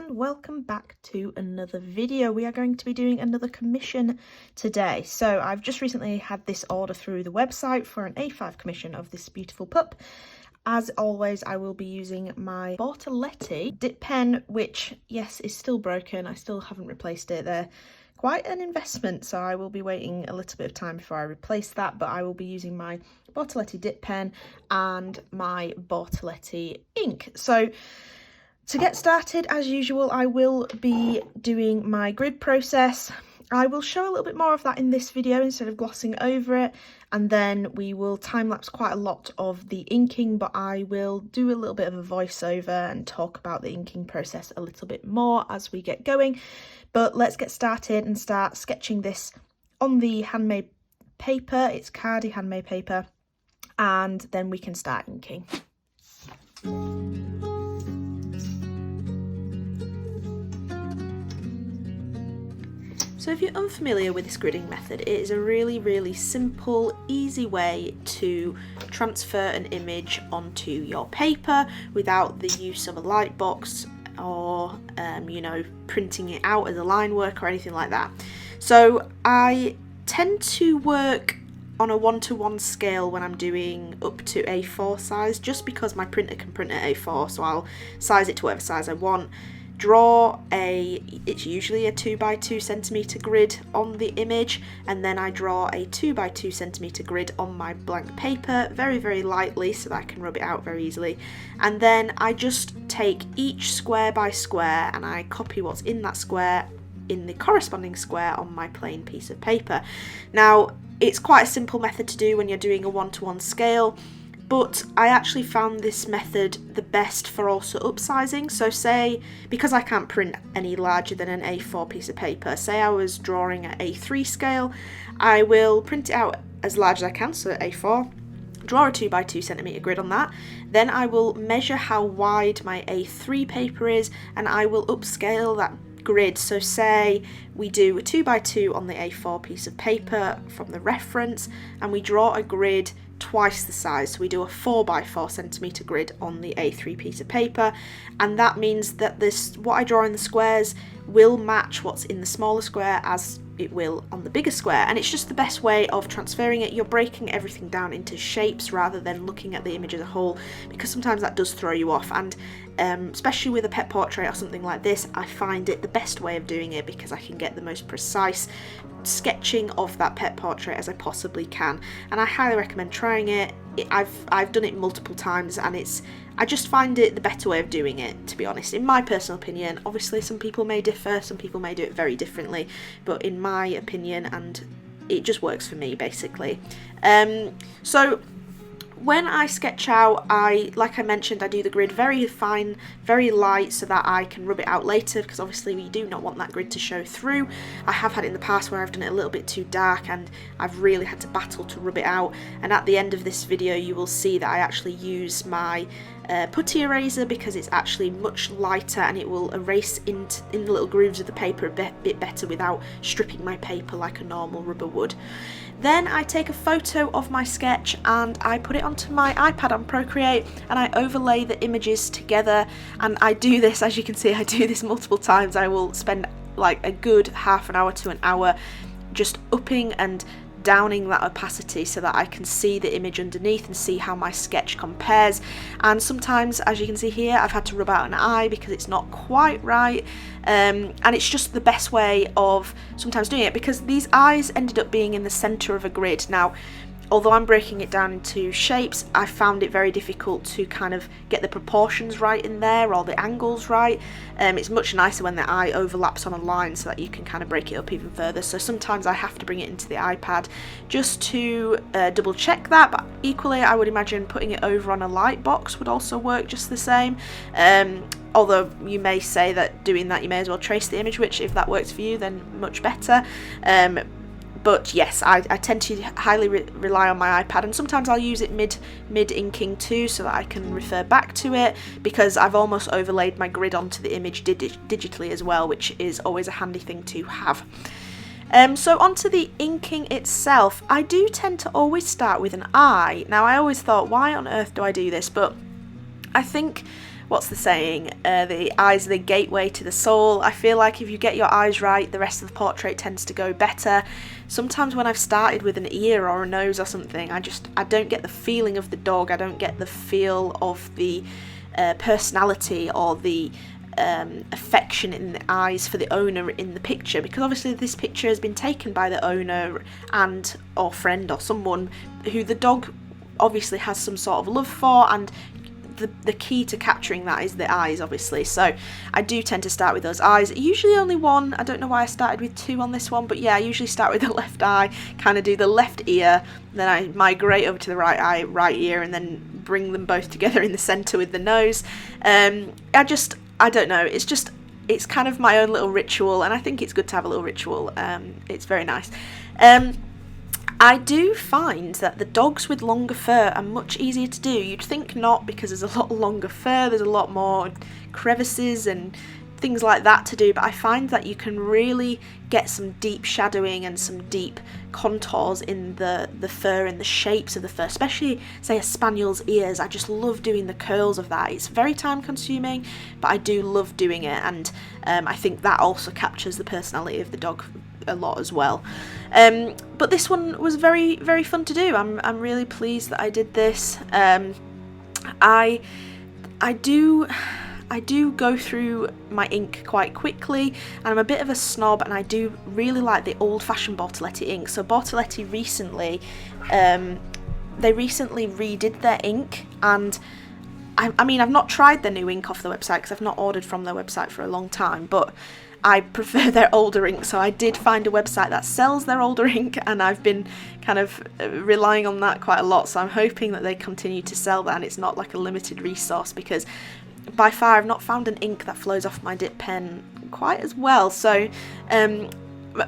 and welcome back to another video. We are going to be doing another commission today. So I've just recently had this order through the website for an A5 commission of this beautiful pup. As always, I will be using my Bortoletti dip pen, which, yes, is still broken. I still haven't replaced it. They're quite an investment, so I will be waiting a little bit of time before I replace that, but I will be using my Bortoletti dip pen and my Bortoletti ink. So to get started, as usual, I will be doing my grid process. I will show a little bit more of that in this video instead of glossing over it, and then we will time-lapse quite a lot of the inking, but I will do a little bit of a voiceover and talk about the inking process a little bit more as we get going. But let's get started and start sketching this on the handmade paper. It's khadi handmade paper, and then we can start inking. So if you're unfamiliar with this gridding method, it is a really simple, easy way to transfer an image onto your paper without the use of a Lightbox or, printing it out as a line work or anything like that. So I tend to work on a 1:1 scale when I'm doing up to A4 size, just because my printer can print at A4, so I'll size it to whatever size I want. It's usually a 2x2 centimetre grid on the image, and then I draw a 2x2 centimetre grid on my blank paper very lightly so that I can rub it out very easily, and then I just take each square by square and I copy what's in that square in the corresponding square on my plain piece of paper. Now, it's quite a simple method to do when you're doing a 1:1 scale, but I actually found this method the best for also upsizing. So say, because I can't print any larger than an A4 piece of paper, say I was drawing at A3 scale, I will print it out as large as I can, so A4, draw a 2x2 centimetre grid on that, then I will measure how wide my A3 paper is and I will upscale that grid. So say we do a 2x2 on the A4 piece of paper from the reference, and we draw a grid twice the size, so we do a 4x4 centimetre grid on the A3 piece of paper, and that means that what I draw in the squares will match what's in the smaller square as it will on the bigger square, and it's just the best way of transferring it. You're breaking everything down into shapes rather than looking at the image as a whole, because sometimes that does throw you off, and especially with a pet portrait or something like this, I find it the best way of doing it because I can get the most precise sketching of that pet portrait as I possibly can, and I highly recommend trying it. I've done it multiple times, and I just find it the better way of doing it, to be honest, in my personal opinion. Obviously some people may differ, some people may do it very differently, but in my opinion, and it just works for me basically. So when I sketch out, like I mentioned, I do the grid very fine, very light, so that I can rub it out later, because obviously we do not want that grid to show through. I have had it in the past where I've done it a little bit too dark and I've really had to battle to rub it out, and at the end of this video you will see that I actually use my putty eraser, because it's actually much lighter and it will erase in the little grooves of the paper a bit better without stripping my paper like a normal rubber would. Then I take a photo of my sketch and I put it onto my iPad on Procreate, and I overlay the images together, and I do this, as you can see, I do this multiple times. I will spend like a good half an hour to an hour just upping and downing that opacity so that I can see the image underneath and see how my sketch compares. And sometimes, as you can see here, I've had to rub out an eye because it's not quite right, and it's just the best way of sometimes doing it, because these eyes ended up being in the centre of a grid. Now, although I'm breaking it down into shapes, I found it very difficult to kind of get the proportions right in there or the angles right. It's much nicer when the eye overlaps on a line so that you can kind of break it up even further. So sometimes I have to bring it into the iPad just to double check that, but equally I would imagine putting it over on a Lightbox would also work just the same. Although you may say that doing that you may as well trace the image, which if that works for you then much better. But yes, I tend to highly rely on my iPad, and sometimes I'll use it mid inking too, so that I can refer back to it, because I've almost overlaid my grid onto the image digitally as well, which is always a handy thing to have. So onto the inking itself, I do tend to always start with an eye. Now, I always thought, why on earth do I do this? But I think what's the saying? The eyes are the gateway to the soul. I feel like if you get your eyes right, the rest of the portrait tends to go better. Sometimes when I've started with an ear or a nose or something, I don't get the feeling of the dog. I don't get the feel of the personality or the affection in the eyes for the owner in the picture, because obviously this picture has been taken by the owner and or friend or someone who the dog obviously has some sort of love for, and the key to capturing that is the eyes, obviously. So I do tend to start with those eyes, usually only one. I don't know why I started with two on this one, but yeah, I usually start with the left eye, kind of do the left ear, then I migrate over to the right eye, right ear, and then bring them both together in the centre with the nose. I don't know, it's kind of my own little ritual, and I think it's good to have a little ritual. It's very nice. I do find that the dogs with longer fur are much easier to do. You'd think not, because there's a lot longer fur, there's a lot more crevices and things like that to do, but I find that you can really get some deep shadowing and some deep contours in the fur and the shapes of the fur, especially say a spaniel's ears. I just love doing the curls of that. It's very time consuming, but I do love doing it, and I think that also captures the personality of the dog a lot as well. But this one was very, very fun to do. I'm really pleased that I did this. I do go through my ink quite quickly, and I'm a bit of a snob, and I do really like the old-fashioned Bortoletti ink. So Bortoletti recently, they recently redid their ink, and I mean, I've not tried their new ink off the website because I've not ordered from their website for a long time, but I prefer their older ink, so I did find a website that sells their older ink, and I've been kind of relying on that quite a lot, so I'm hoping that they continue to sell that and it's not like a limited resource, because by far I've not found an ink that flows off my dip pen quite as well. So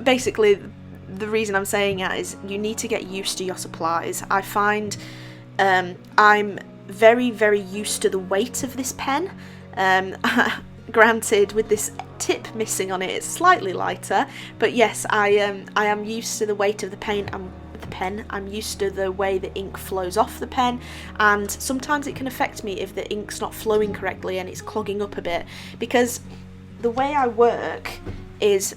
basically the reason I'm saying that is you need to get used to your supplies. I find I'm very, very used to the weight of this pen. Granted, with this tip missing on it, it's slightly lighter, but yes, I am used to the weight of the pen. I'm used to the way the ink flows off the pen, and sometimes it can affect me if the ink's not flowing correctly and it's clogging up a bit, because the way I work is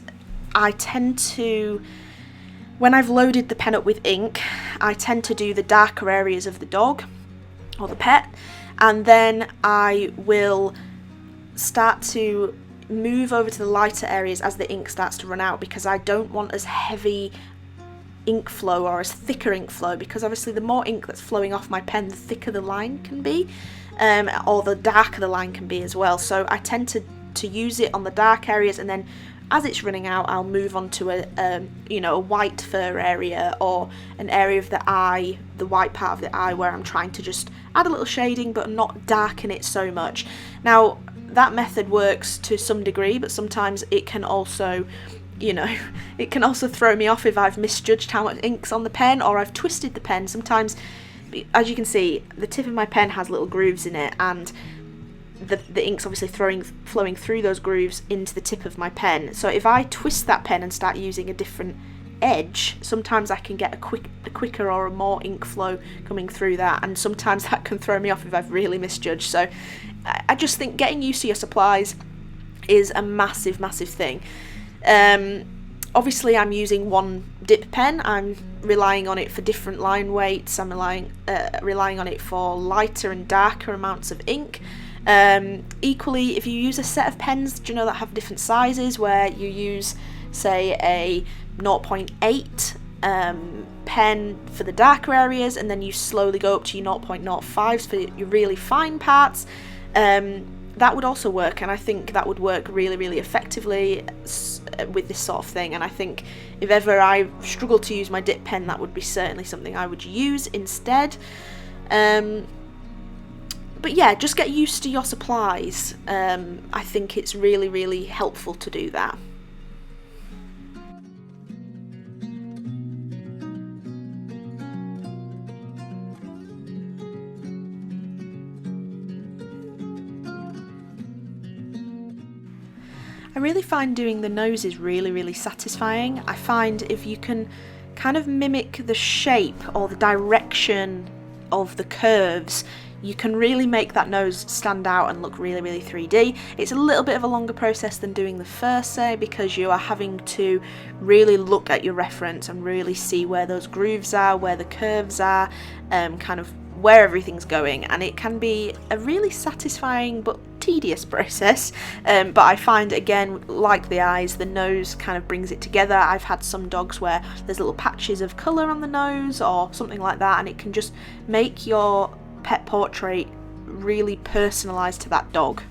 I tend to, when I've loaded the pen up with ink, I tend to do the darker areas of the dog or the pet, and then I will start to move over to the lighter areas as the ink starts to run out, because I don't want as heavy ink flow or as thicker ink flow, because obviously the more ink that's flowing off my pen, the thicker the line can be, or the darker the line can be as well. So I tend to use it on the dark areas, and then as it's running out, I'll move on to a white fur area, or an area of the eye, the white part of the eye, where I'm trying to just add a little shading but not darken it so much. Now that method works to some degree, but sometimes it can also, it can also throw me off if I've misjudged how much ink's on the pen, or I've twisted the pen. Sometimes, as you can see, the tip of my pen has little grooves in it, and the ink's obviously flowing through those grooves into the tip of my pen. So if I twist that pen and start using a different edge, sometimes I can get a quicker or a more ink flow coming through that, and sometimes that can throw me off if I've really misjudged. So I just think getting used to your supplies is a massive, massive thing. Obviously I'm using one dip pen. I'm relying on it for different line weights. I'm relying on it for lighter and darker amounts of ink. Equally, if you use a set of pens, that have different sizes, where you use, say, a 0.8 pen for the darker areas, and then you slowly go up to your 0.05s for your really fine parts, that would also work, and I think that would work really, really effectively with this sort of thing. And I think if ever I struggle to use my dip pen, that would be certainly something I would use instead. But yeah, just get used to your supplies. I think it's really, really helpful to do that. I really find doing the nose is really, really satisfying. I find if you can kind of mimic the shape or the direction of the curves, you can really make that nose stand out and look really, really 3D. It's a little bit of a longer process than doing the fur, say, because you are having to really look at your reference and really see where those grooves are, where the curves are, kind of where everything's going, and it can be a really satisfying but tedious process, but I find, again, like the eyes, the nose kind of brings it together. I've had some dogs where there's little patches of colour on the nose or something like that, and it can just make your pet portrait really personalised to that dog.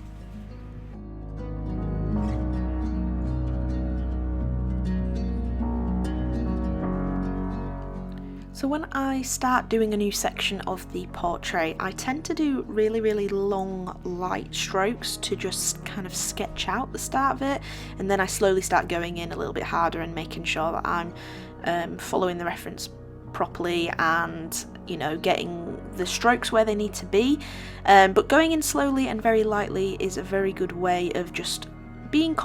So when I start doing a new section of the portrait, I tend to do really, really long light strokes to just kind of sketch out the start of it, and then I slowly start going in a little bit harder and making sure that I'm following the reference properly and, you know, getting the strokes where they need to be. But going in slowly and very lightly is a very good way of just being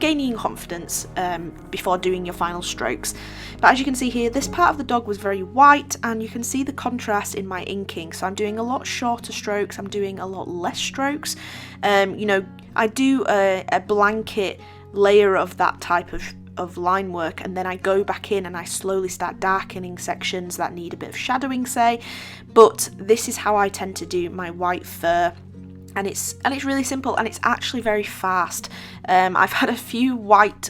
gaining confidence before doing your final strokes. But as you can see here, this part of the dog was very white, and you can see the contrast in my inking. So I'm doing a lot shorter strokes, I'm doing a lot less strokes. I do a blanket layer of that type of line work, and then I go back in and I slowly start darkening sections that need a bit of shadowing, say. But this is how I tend to do my white fur. And it's really simple, and it's actually very fast. I've had a few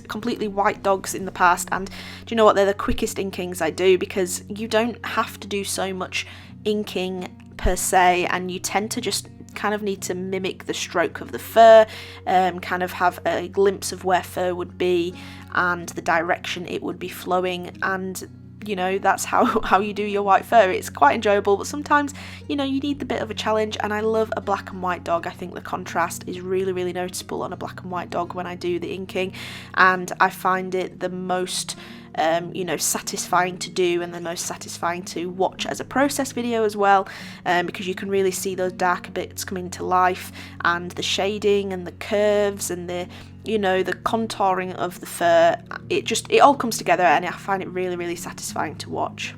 completely white dogs in the past, and do you know what? They're the quickest inkings I do, because you don't have to do so much inking per se, and you tend to just kind of need to mimic the stroke of the fur, kind of have a glimpse of where fur would be and the direction it would be flowing, and you know, that's how you do your white fur. It's quite enjoyable, but sometimes, you know, you need the bit of a challenge, and I love a black and white dog. I think the contrast is really, really noticeable on a black and white dog when I do the inking, and I find it the most satisfying to do, and the most satisfying to watch as a process video as well, because you can really see those darker bits coming to life, and the shading and the curves and the contouring of the fur. It all comes together, and I find it really, really satisfying to watch.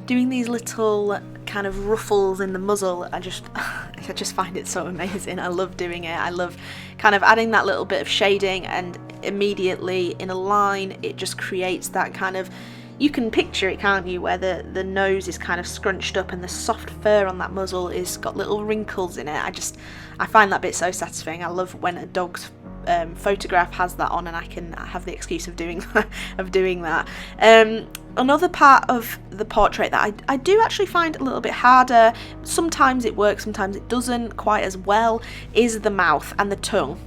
Doing these little kind of ruffles in the muzzle, I just find it so amazing. I love doing it. I love kind of adding that little bit of shading, and immediately in a line it just creates that kind of, you can picture it, can't you, where the nose is kind of scrunched up and the soft fur on that muzzle is got little wrinkles in it. I find that bit so satisfying. I love when a dog's photograph has that on, and I can have the excuse of doing that. Another part of the portrait that I do actually find a little bit harder, sometimes it works, sometimes it doesn't quite as well, is the mouth and the tongue.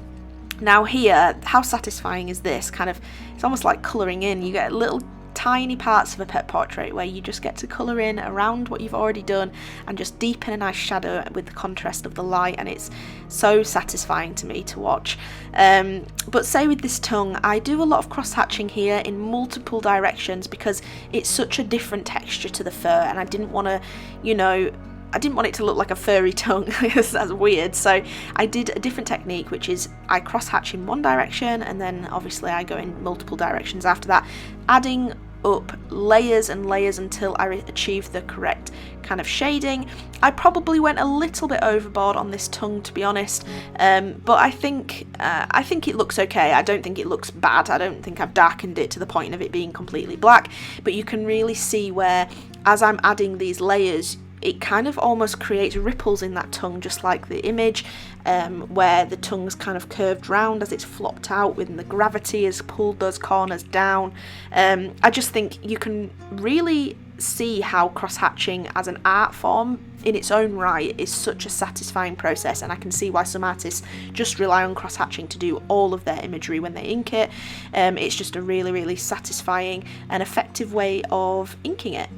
Now here, how satisfying is this? Kind of, it's almost like colouring in. You get little tiny parts of a pet portrait where you just get to colour in around what you've already done and just deepen a nice shadow with the contrast of the light, and it's so satisfying to me to watch. But say with this tongue, I do a lot of cross-hatching here in multiple directions because it's such a different texture to the fur, and I didn't want it to look like a furry tongue. That's weird. So I did a different technique, which is I cross-hatch in one direction, and then obviously I go in multiple directions after that, adding up layers and layers until I achieved the correct kind of shading. I probably went a little bit overboard on this tongue, to be honest, but I think it looks okay. I don't think it looks bad. I don't think I've darkened it to the point of it being completely black, but you can really see where, as I'm adding these layers, it kind of almost creates ripples in that tongue, just like the image, where the tongue's kind of curved round as it's flopped out when the gravity has pulled those corners down. I just think you can really see how cross-hatching as an art form in its own right is such a satisfying process, and I can see why some artists just rely on cross-hatching to do all of their imagery when they ink it. It's just a really, really satisfying and effective way of inking it.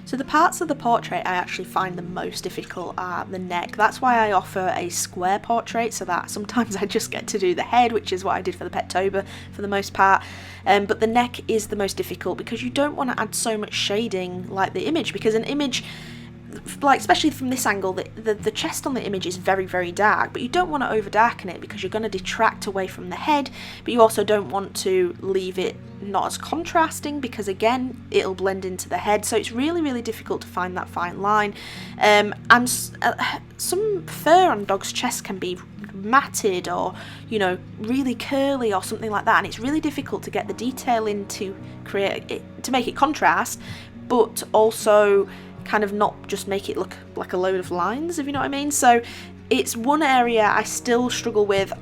So the parts of the portrait I actually find the most difficult are the neck. That's why I offer a square portrait, so that sometimes I just get to do the head, which is what I did for the Pettober for the most part. But the neck is the most difficult because you don't want to add so much shading like the image, because an image, like especially from this angle, the chest on the image is very, very dark, but you don't want to over darken it because you're going to detract away from the head, but you also don't want to leave it not as contrasting because again it'll blend into the head. So it's really, really difficult to find that fine line. And some fur on dog's chest can be matted or, you know, really curly or something like that, and it's really difficult to get the detail in to create it, to make it contrast, but also kind of not just make it look like a load of lines, if you know what I mean. So it's one area I still struggle with.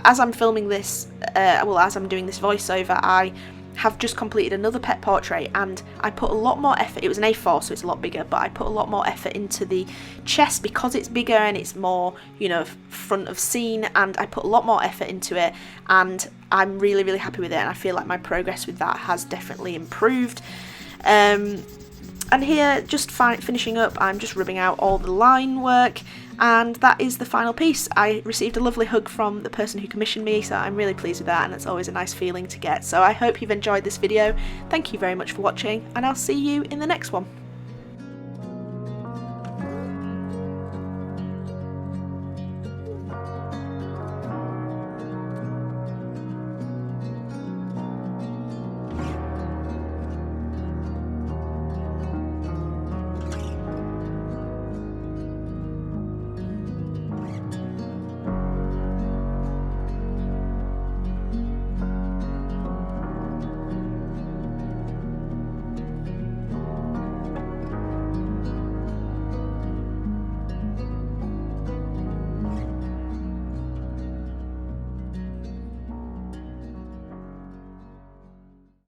As I'm filming this, as I'm doing this voiceover, I have just completed another pet portrait, and I put a lot more effort. It was an A4, so it's a lot bigger, but I put a lot more effort into the chest because it's bigger and it's more, you know, front of scene, and I put a lot more effort into it, and I'm really, really happy with it, and I feel like my progress with that has definitely improved. And here, just finishing up, I'm just rubbing out all the line work, and that is the final piece. I received a lovely hug from the person who commissioned me, so I'm really pleased with that, and it's always a nice feeling to get. So I hope you've enjoyed this video. Thank you very much for watching, and I'll see you in the next one.